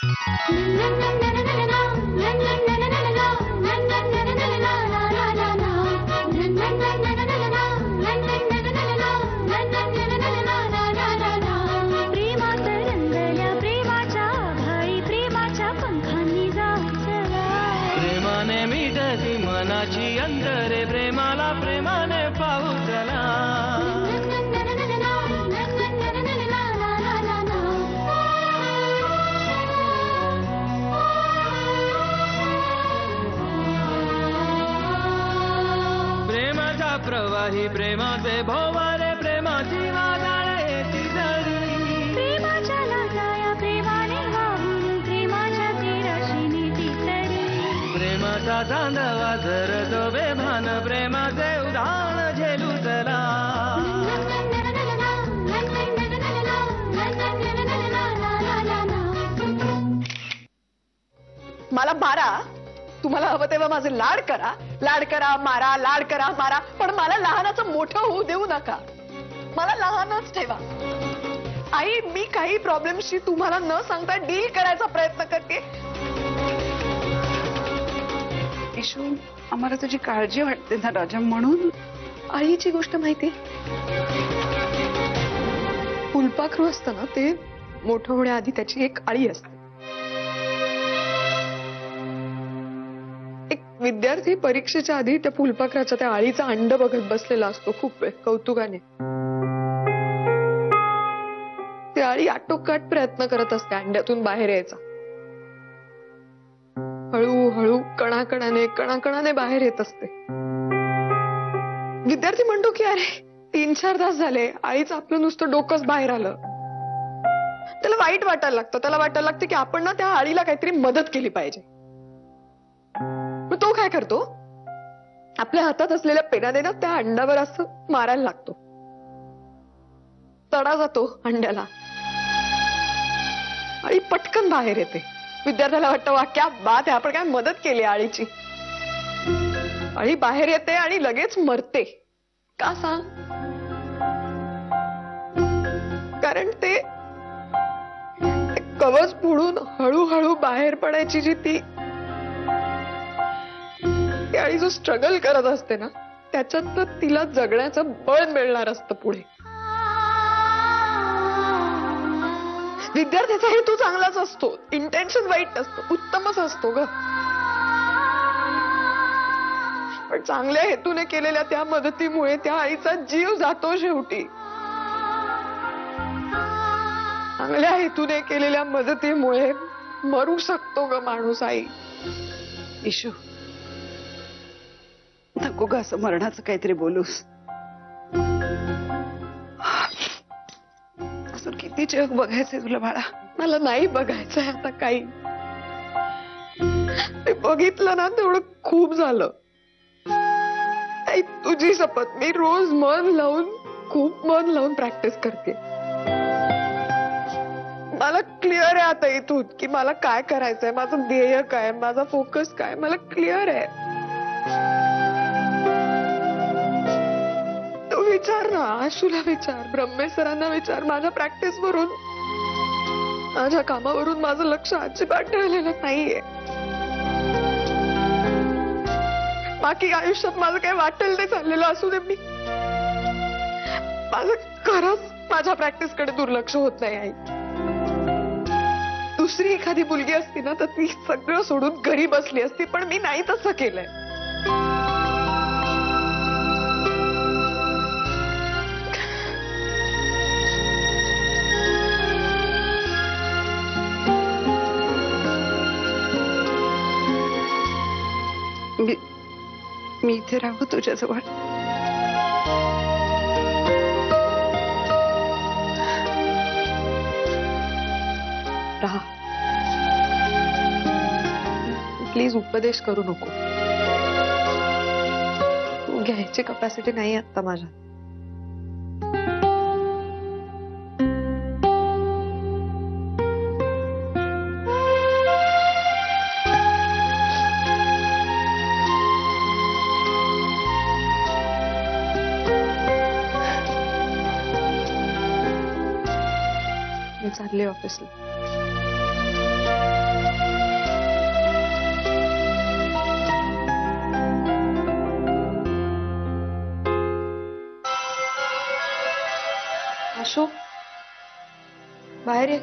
प्रेमाने मिटती मनाची अंतरे प्रेमाला प्रेमाने पाहू चला. प्रेमाचा प्रवाही प्रेमाचे भोवारे प्रेमाची वादळे ती जळी. प्रेमाच्या लाटाया प्रेमाने वाहून प्रेमाच्या तीराशी नीती तरी. प्रेमाचा चांदवा झरतो बेभान प्रेमाचे उधाण झेलू चला. मला मारा, तुम्हाला हवं तेव्हा माझे लाड करा मारा, लाड करा मारा, पण मला लहानाचं मोठं होऊ देऊ नका. मला लहानच ठेवा. आई, मी काही प्रॉब्लेमशी तुम्हाला न सांगता डील करायचा प्रयत्न करते. इशू, आम्हाला तुझी काळजी वाटते ना राजा, म्हणून. आईची गोष्ट माहिती, फुलपाखरू असतं ना, ते मोठं होण्याआधी त्याची एक आळी असते. एक विद्यार्थी परीक्षेच्या आधी त्या फुलपाखराच्या त्या आळीचा अंड बघत बसलेला असतो खूप वेळ कौतुकाने. ती आळी आटोकाट प्रयत्न करत असते अंड्यातून बाहेर यायचा. हळूहळू कणाकणाने बाहेर येत असते. विद्यार्थी म्हणतो की अरे 3-4 तास झाले, आईचं आपलं नुसतं डोकंच बाहेर आलं. त्याला वाईट वाटायला लागतं. त्याला वाटायला लागतं की आपण ना त्या आळीला काहीतरी मदत केली पाहिजे. मग तो काय करतो, आपल्या हातात असलेल्या पेनाने ना त्या अंड्यावर असं मारायला लागतो. तडा जातो अंड्याला, आळी पटकन बाहेर येते. विद्यार्थ्याला वाटतं वा क्या बात आहे, आपण काय मदत केली आळीची. आळी बाहेर येते आणि लगेच मरते. का सांग? कारण ते कवच फोडून हळूहळू बाहेर पडायची जी ती आळी जो स्ट्रगल करत असते ना, त्याच्यात तिला जगण्याचं बळ मिळणार असतं पुढे. विद्यार्थ्याचा हेतू चांगलाच असतो, इंटेन्शन वाईट नसतो, उत्तमच असतो ग. पण चांगल्या हेतूने केलेल्या त्या मदतीमुळे त्या आईचा जीव जातो शेवटी. चांगल्या हेतूने केलेल्या मदतीमुळे मरू शकतो ग माणूस. आई, इशू, नको ग असं मरणाचं काहीतरी बोलूस. असं किती जग बघायचंय तुला बाळा. मला नाही बघायचंय आता काही. ते बघितलं ना तेवढं खूप झालं. आई, तुझी शपथ, मी रोज खूप मन लावून प्रॅक्टिस करते. मला क्लिअर आहे आता इथून की मला काय करायचंय, माझं ध्येय काय, माझा फोकस काय, मला क्लिअर आहे. तू विचार ना, आशूला विचार, ब्रह्मेश सरांना विचार. माझ्या प्रॅक्टिस वरून, माझ्या कामावरून माझं लक्ष अजिबात ठेवलेलं नाहीये. बाकी आयुष्यात माझं काय वाटेल ते चाललेलं असू दे, मी माझं खरंच माझ्या प्रॅक्टिस कडे दुर्लक्ष होत नाही. आई, दुसरी एखादी मुलगी असती ना तर ती सगळं सोडून घरी बसली असती, पण मी नाही तसं केलंय. मी इथे राहू तुझ्याजवळ. राहा, प्लीज उपदेश करू नको. घ्यायची कपॅसिटी नाही आता माझ्या. मी चालले ऑफिसला. बाहेर ये.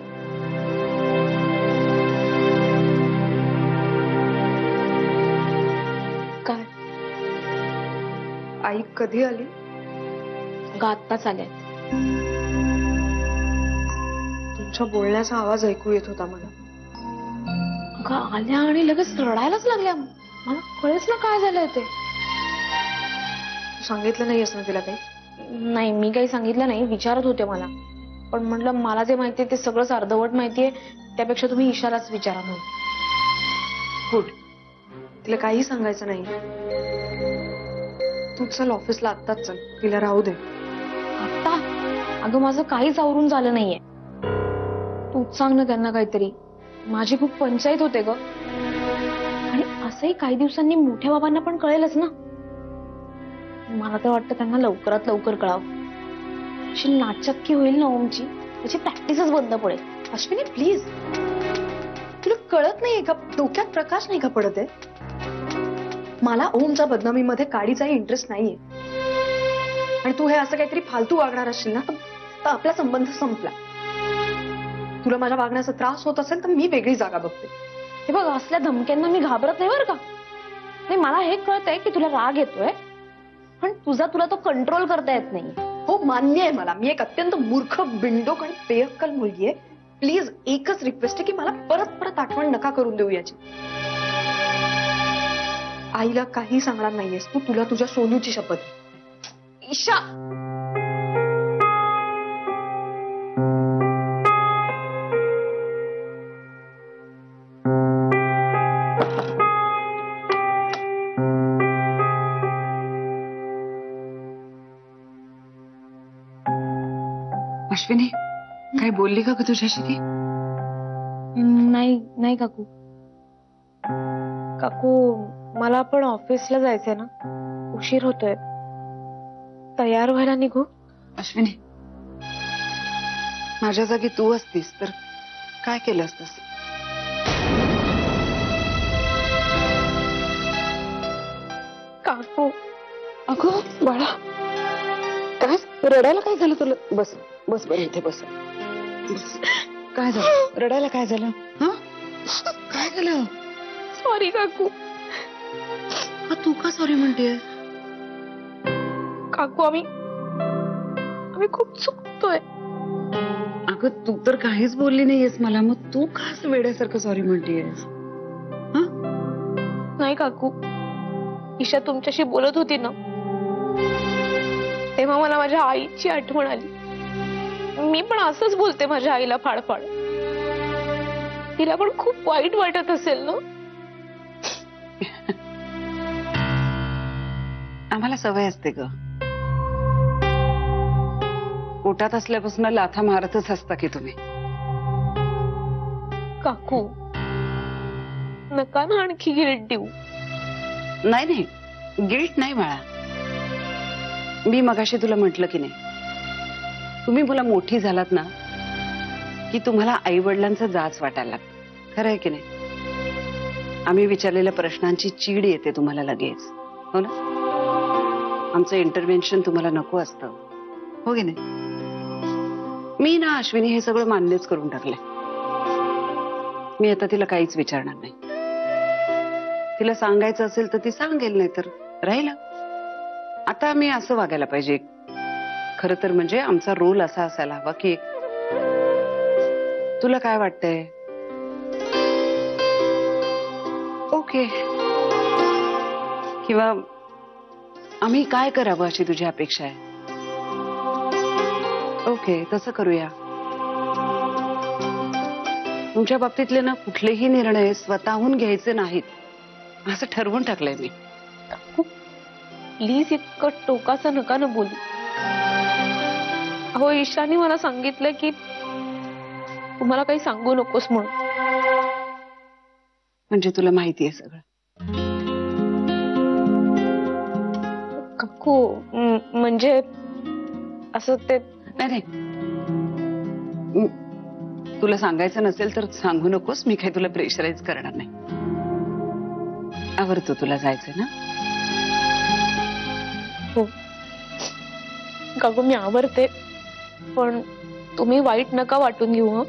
काय आई कधी आली? आत्ताच आल्या. तुमच्या बोलण्याचा आवाज ऐकू येत होता मला. अगं आल्या आणि लगेच रडायलाच लागल्या. मला कळेच ना काय झालंय ते. तू सांगितलं नाहीयेस ना तिला काही? नाही, मी काही सांगितलं नाही. विचारत होते मला, पण म्हटलं मला जे माहितीये ते सगळंच अर्धवट माहितीये, त्यापेक्षा तुम्ही ईशालाच विचारा म्हणून. गुड. तिला काही सांगायचं नाही. तू चल ऑफिसला आत्ताच चल. तिला राहू दे. आता अगं माझं काहीच आवरून झालं नाहीये. तूच सांग ना त्यांना काहीतरी. माझी खूप पंचायत होते ग. आणि असंही काही दिवसांनी मोठ्या बाबांना पण कळेलच ना. मला तर वाटतं त्यांना लवकरात लवकर कळावं. अशी नाचक्की होईल ना ओमची, त्याची प्रॅक्टिसच बंद पडेल. अश्विनी प्लीज. तुला कळत नाहीये का? डोक्यात प्रकाश नाही का पडत आहे? मला ओमच्या बदनामीमध्ये काडीचाही इंटरेस्ट नाहीये. आणि तू हे असं काहीतरी फालतू वागणार असशील ना तर आपला संबंध संपला. तुला माझ्या वागण्याचा त्रास होत असेल तर मी वेगळी जागा बघते. हे बघ, असल्या धमक्यांना मी घाबरत नाही बरं का. नाही, मला हे कळतंय की तुला राग येतोय, पण तुला तो कंट्रोल करता येत नाही. हो मान्य आहे मला. मी एक अत्यंत मूर्ख, बिंडोक आणि बेअक्कल मुलगी आहे. प्लीज एकच रिक्वेस्ट आहे की मला परत परत आठवण नका करून देऊ याची. आईला काही सांगणार नाहीयेस तू. तुला तुझ्या सोनूची शपथ. ईशा, अश्विनी काही बोलली का ग तुझ्याशी ती? नाही काकू. काकू, मला पण ऑफिसला जायचंय ना. उशीर होतोय. तयार व्हायला निघू? अश्विनी, माझ्या जागी तू असतीस तर काय केलं असतंस? काकू, अगं बाळा, काय रडायला काय झालं तुला? बस बस बरं इथे बस. काय झालं? रडायला काय झालं? हा, काय झालं? सॉरी काकू. तू का सॉरी म्हणतेय? काकू, आम्ही खूप चुकतोय. अगं तू तर काहीच बोलली नाहीयेस मला, मग तू का असं वेड्यासारखं सॉरी म्हणतेयस? नाही काकू, ईशा तुमच्याशी बोलत होती ना तेव्हा मला माझ्या आईची आठवण आली. मी पण असंच बोलते माझ्या आईला फाडफाड. तिला पण खूप वाईट वाटत असेल ना. आम्हाला सवय असते ग. पोटात असल्यापासून लाथा मारतच असता की तुम्ही. काकू, नका ना आणखी गिल्ट देऊ. नाही, गिल्ट नाही बाळा. मी मगाशी तुला म्हटलं की नाही, तुम्ही मुलं मोठी झालात ना की तुम्हाला आई वडिलांचा जाच वाटायला लागतं. खरं आहे की नाही? आम्ही विचारलेल्या प्रश्नांची चीड येते तुम्हाला लगेच, हो ना? आमचं इंटरव्हेन्शन तुम्हाला नको असतं, हो की नाही? मी ना अश्विनी हे सगळं मान्यच करून टाकलंय. मी आता तिला काहीच विचारणार नाही. तिला सांगायचं असेल तर ती सांगेल, नाही तर राहिला. आता आम्ही असं वागायला पाहिजे. खरं तर म्हणजे आमचा रोल असा असायला हवा की, तुला काय वाटतंय? ओके. किंवा आम्ही काय करावं अशी तुझी अपेक्षा आहे? ओके, तसं करूया. तुमच्या बाबतीतले ना कुठलेही निर्णय स्वतःहून घ्यायचे नाहीत असं ठरवून टाकलंय मी. प्लीज इतकं टोकाचं नका ना बोलू. अहो, ईशाने मला सांगितलं की तुम्हाला काही सांगू नकोस म्हणून. म्हणजे तुला माहितीये सगळं? काकू, म्हणजे असं ते नाही, तुला सांगायचं नसेल तर सांगू नकोस. मी काही तुला प्रेशराईज करणार नाही. आवडतो तुला जायचं ना? हो काकू, मी आवरते, पण तुम्ही वाईट नका वाटून घेऊ. हं,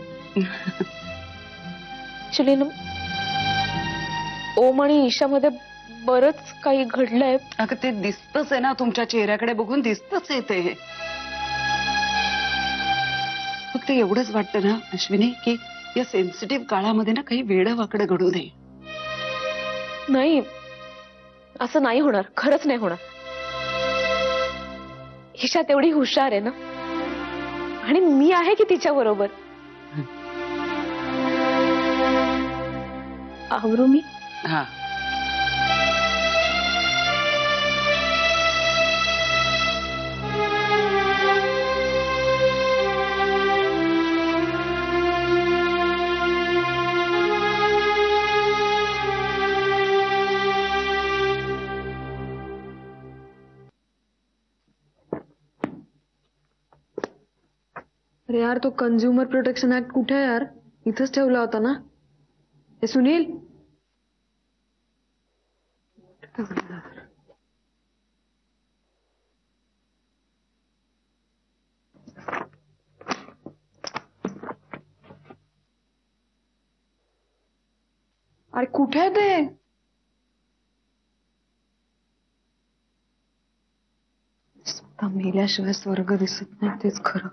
ऍक्च्युली ना ओम आणि ईशामध्ये बरंच काही घडलंय. अगं ते दिसतच आहे ना, तुमच्या चेहऱ्याकडे बघून दिसतच आहे ते. फक्त एवढंच वाटतं ना अश्विनी, की या सेन्सिटिव्ह काळामध्ये ना काही वेडं वाकडं घडू नये. नाही, असं नाही होणार, खरंच नाही होणार. ईशा तेवढी हुशार आहे ना, आणि मी आहे की तिच्या बरोबर. आवरू मी? हा. अरे यार, तो कंझ्युमर प्रोटेक्शन ऍक्ट कुठे आहे यार? इथंच ठेवला होता ना. हे सुनील, अरे कुठे आहे ते? स्वतः मेल्याशिवाय स्वर्ग दिसत नाही, तेच खरं.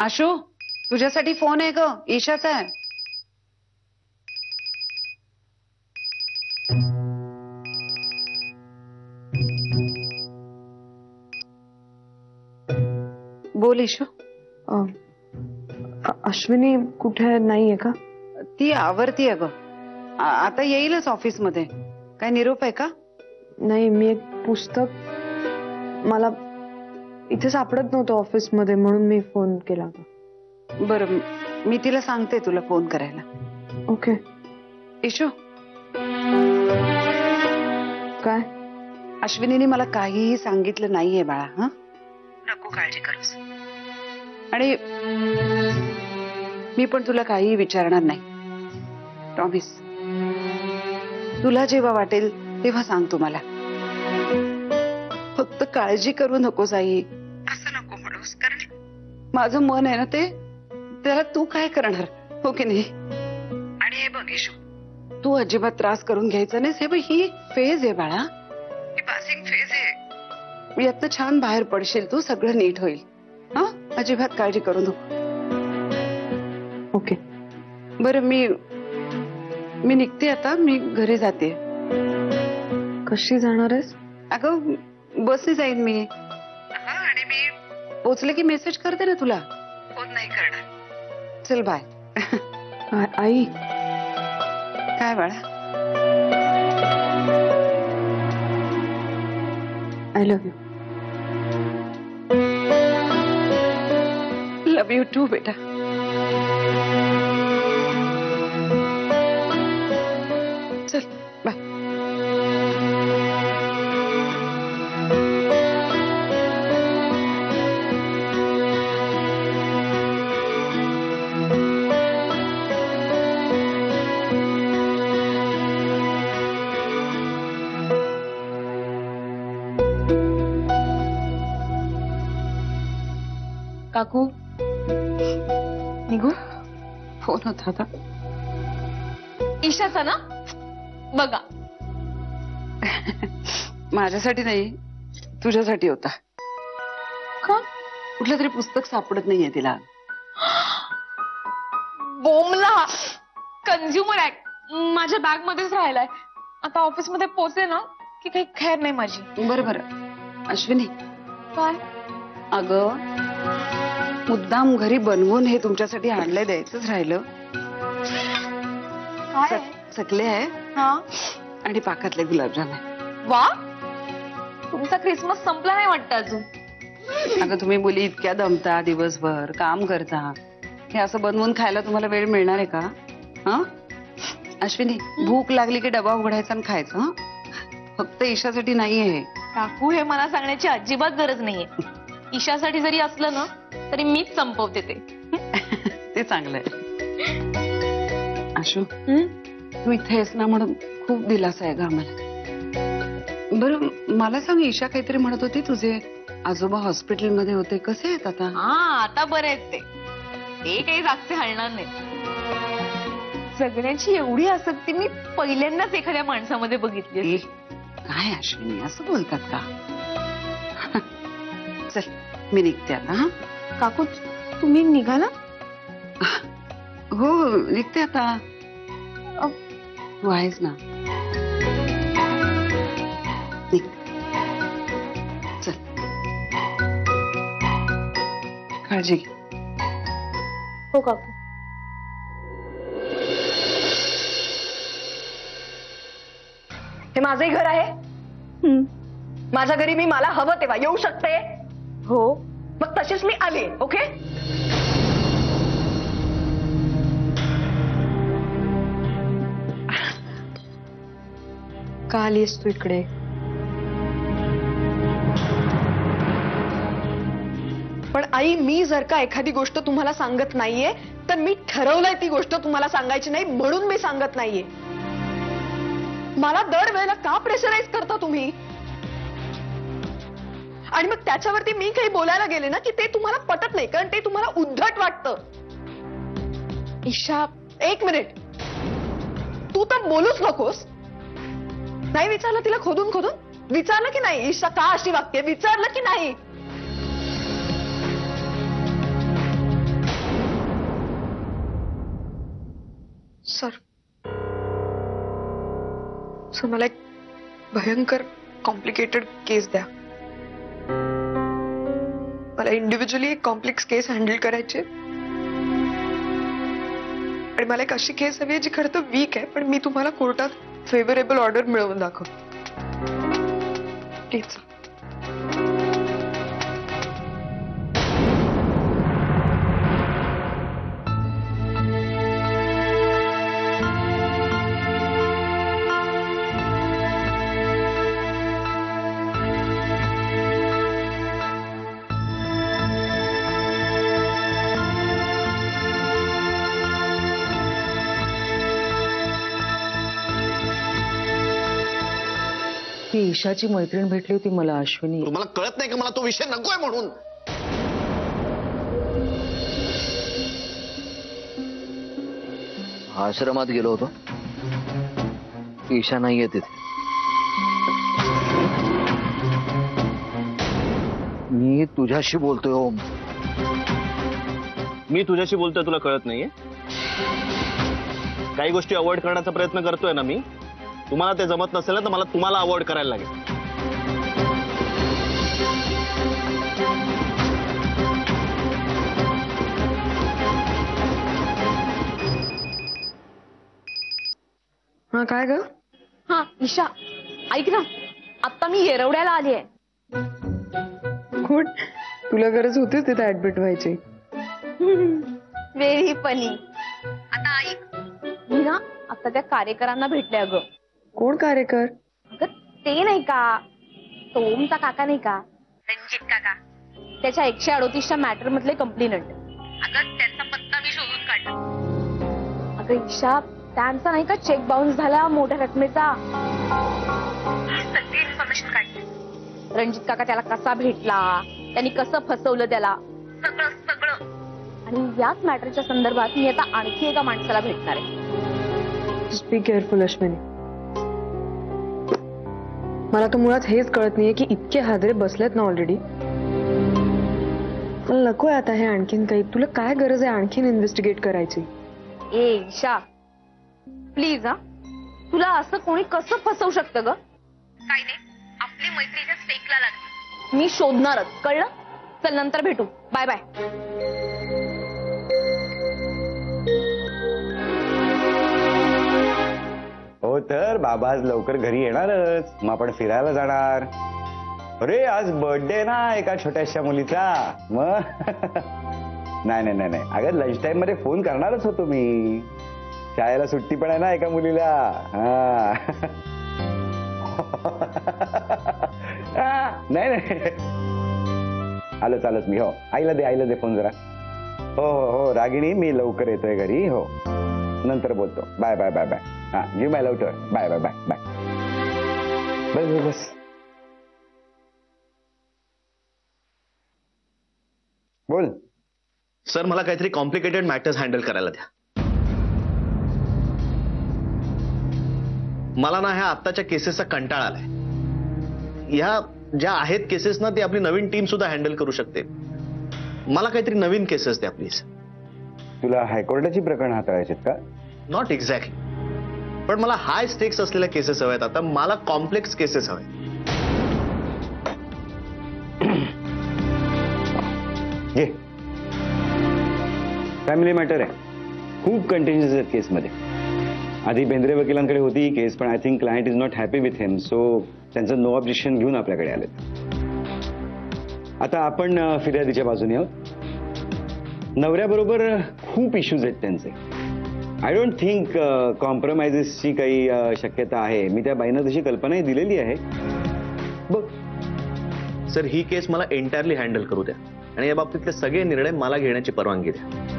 आशू, तुझ्यासाठी फोन आहे ग, ईशाचा आहे. बोल ईशू. अश्विनी कुठे नाहीये का? ती आवरती आहे ग, आता येईलच ऑफिस मध्ये. काय निरोप आहे का? नाही, मी एक पुस्तक मला इथे सापडत नव्हतं ऑफिस मध्ये, म्हणून मी फोन केला होता. बरं, मी तिला सांगते तुला फोन करायला. ओके. ईशू, काय? अश्विनीने मला काहीही सांगितलं नाहीये बाळा. हा, नको काळजी करूस. आणि मी पण तुला काहीही विचारणार नाही, प्रॉमिस. तुला जेव्हा वाटेल तेव्हा सांग तू मला. फक्त काळजी करू नकोस आई, असं नको म्हणूस. कारण माझं मन आहे ना ते, त्याला तू काय करणार, हो की नाही? आणि हे बघ ईशू, तू अजिबात त्रास करून घ्यायचा नाहीस. हे बघ, ही फेज आहे बाळा, ही पासिंग फेज आहे. यातनं छान बाहेर पडशील तू, सगळं नीट होईल. हा, अजिबात काळजी करू नको. ओके. बरं, मी निघते आता, मी घरी जाते. कशी जाणार आहेस? अगं, बसने जाईन मी. आणि मी पोचले की मेसेज करते ना तुला, फोन नाही करणार. चल बाय. आई, काय बाळा? I love you. Love you too बेटा. चल बाय. काकू, निघू? फोन होता आता. ईशाचा ना, बघा. माझ्यासाठी नाही, तुझ्यासाठी होता. का? कुठलं तरी पुस्तक सापडत नाहीये तिला. बोमला, कंझ्युमर ऍक्ट माझ्या बॅग मध्येच राहिलाय. आता ऑफिस मध्ये पोहोचले ना की काही खैर नाही माझी. बरं बरं अश्विनी, काय? अगं, मुद्दाम घरी बनवून हे तुमच्यासाठी आणलंय, द्यायचंच राहिलं. काय? चकले आहे हा, आणि पाकातले गुलाबजाम आहे. वा, तुमचा क्रिसमस संपला नाही वाटतं अजून. अगं, तुम्ही मुली इतक्या दमता, दिवसभर काम करता, हे असं बनवून खायला तुम्हाला वेळ मिळणार आहे का? हा अश्विनी, भूक लागली की डबा उघडायचा आणि खायचं. हा, फक्त ईशासाठी नाहीये. काकू, हे मला सांगण्याची अजिबात गरज नाहीये. ईशासाठी जरी असलं ना तरी मीच संपवते ते. ते चांगलंय. आशू, तू इथे आहेस ना म्हणून खूप दिलासा आहे ग आम्हाला. बरं मला सांग, ईशा काहीतरी म्हणत होती तुझे आजोबा हॉस्पिटलमध्ये होते, कसे आहेत आता? हा आता बरे आहेत ते काही जास्त हलणार नाही. जगण्याची एवढी आसक्ती मी पहिल्यांदाच एखाद्या माणसामध्ये बघितली. काय अश्विनी असं बोलतात का? चल मी निघते आता. हा काकू तुम्ही निघाला? हो निघते आता. तू आहेस ना? निघ. चल काळजी घे. हो काकू. हे माझंही घर आहे. माझ्या घरी मी मला हवं तेव्हा येऊ शकते. हो मग तशीच मी आले. ओके. का आलीस तू इकडे? पण आई, मी जर का एखादी गोष्ट तुम्हाला सांगत नाहीये तर मी ठरवलंय ती गोष्ट तुम्हाला सांगायची नाही म्हणून मी सांगत नाहीये. मला दरवेळेला का प्रेशराईज करता तुम्ही? आणि मग त्याच्यावरती मी काही बोलायला गेले ना की ते तुम्हाला पटत नाही, कारण ते तुम्हाला उद्धट वाटतं. ईशा एक मिनिट, तू तर बोलूच नकोस. नाही विचारलं तिला खोदून खोदून? विचारलं की नाही ईशा का अशी वागते? विचारलं की नाही? सर मला एक भयंकर कॉम्प्लिकेटेड केस द्या. मला इंडिव्हिज्युअली एक कॉम्प्लेक्स केस हँडल करायचे आणि मला एक अशी केस हवी आहे जी खरं तर वीक आहे, पण मी तुम्हाला कोर्टात फेवरेबल ऑर्डर मिळवून दाखवतो. प्लीज. ती ईशाची मैत्रीण भेटली होती मला अश्विनी. तुम्हाला कळत नाही का मला तो विषय नकोय म्हणून? आश्रमात गेलो होतो. ईशा नाहीये तिथे. मी तुझ्याशी बोलतोय ओम. मी तुझ्याशी बोलतोय तुला कळत नाहीये? काही गोष्टी अवॉइड करण्याचा प्रयत्न करतोय ना मी. तुम्हाला ते जमत नसेल ना तर मला तुम्हाला अवॉइड करायला लागेल. हा काय ग? हा ईशा ऐक ना, आता मी येरवड्याला आली आहे. गुड. तुला गरज होतीच तिथे ऍडमिट व्हायची. Very funny. आता ऐक, मी ना आता त्या कार्यकरांना भेटले. अगं कोण कार्यकर? अगं ते नाही का, तो ओमचा काका नाही का, रणजित काका, त्याच्या 138च्या मॅटर मधले कंप्लेनंट. अगं त्यांचा पत्ता मी शोधून काढला. अगं ईशा, त्यांचा नाही का चेक बाउन्स झाला मोठ्या रकमेचा. सगळी इन्फॉर्मेशन काढली. रणजित काका त्याला कसा भेटला, त्यांनी कसं फसवलं त्याला, सगळं सगळं. आणि याच मॅटरच्या संदर्भात मी आता आणखी एका माणसाला भेटणार आहे. Be careful Ashwini. मला तर मुळात हेच कळत नाहीये की इतके हादरे बसलेत ना ऑलरेडी. मला नकोय आता हे आणखीन काही. तुला काय गरज आहे आणखीन इन्व्हेस्टिगेट करायची? ए ईशा प्लीज. हा तुला असं कोणी कसं फसवू शकतं ग? काय नाही, आपली मैत्रीच्या स्टेकला लागली. मी शोधणारच, कळलं? चल नंतर भेटू. Bye bye. हो तर बाबा आज लवकर घरी येणारच. मग आपण फिरायला जाणार. अरे आज बर्थडे ना एका छोट्याशा मुलीचा. मग नाही नाही नाही, अगं लंच टाइम मध्ये फोन करणारच होतो मी. शाळेला सुट्टी पण आहे ना एका मुलीला. नाही नाही आलोच मी. हो आईला दे फोन जरा. हो हो हो रागिणी, मी लवकर येतोय घरी. हो, नंतर बोलतो. Bye bye bye bye. हा, give my love to her. Bye bye bye bye. बस बस बस. बोल. सर मला काहीतरी कॉम्प्लिकेटेड मॅटर्स हँडल करायला द्या. मला ना ह्या आत्ताच्या केसेसचा कंटाळा आलाय. ह्या ज्या आहेत केसेस ना, ती आपली नवीन टीम सुद्धा हँडल करू शकते. मला काहीतरी नवीन केसेस द्या प्लीज. तुला हायकोर्टाची प्रकरण हाताळायचे का? नॉट एक्झॅक्टली, पण मला हाय स्टेक्स असलेल्या केसेस हव्यात. आता मला कॉम्प्लेक्स केसेस हवे. घे. फॅमिली मॅटर आहे, खूप कंटिन्युअस आहेत केसमध्ये. आधी बेंद्रे वकिलांकडे होती ही केस, पण I think client is not happy with him, so त्यांचं नो ऑब्जेक्शन घेऊन आपल्याकडे आले. आता आपण फिर्यादीच्या बाजूने आहोत. नवऱ्याबरोबर खूप इश्यूज आहेत त्यांचे. आय डोंट थिंक कॉम्प्रोमाइजेसची काही शक्यता आहे. मी त्या बाईंना तशी कल्पनाही दिलेली आहे. बघ सर, ही केस मला एंटायरली हँडल करू द्या आणि या बाबतीतले सगळे निर्णय मला घेण्याची परवानगी द्या.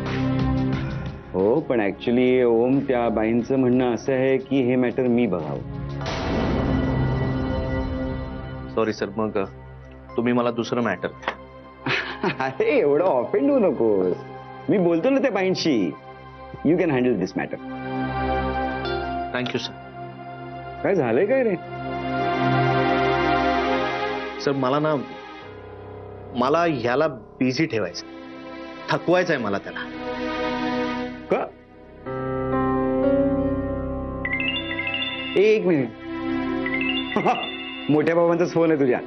हो, पण ऍक्च्युली ओम, त्या बाईंचं म्हणणं असं आहे की हे मॅटर मी बघावं. सॉरी सर, मग तुम्ही मला दुसरं मॅटर. अरे एवढं ऑफेंड होऊ नकोस. मी बोलतो ना त्या बाईंशी. You can handle this matter. Thank you sir. काय झालंय काय रे? सर मला ह्याला बिझी ठेवायचं, थकवायचंय मला त्याला. का? एक मिनिट. मोठ्या बाबांचाच फोन आहे तुझ्या.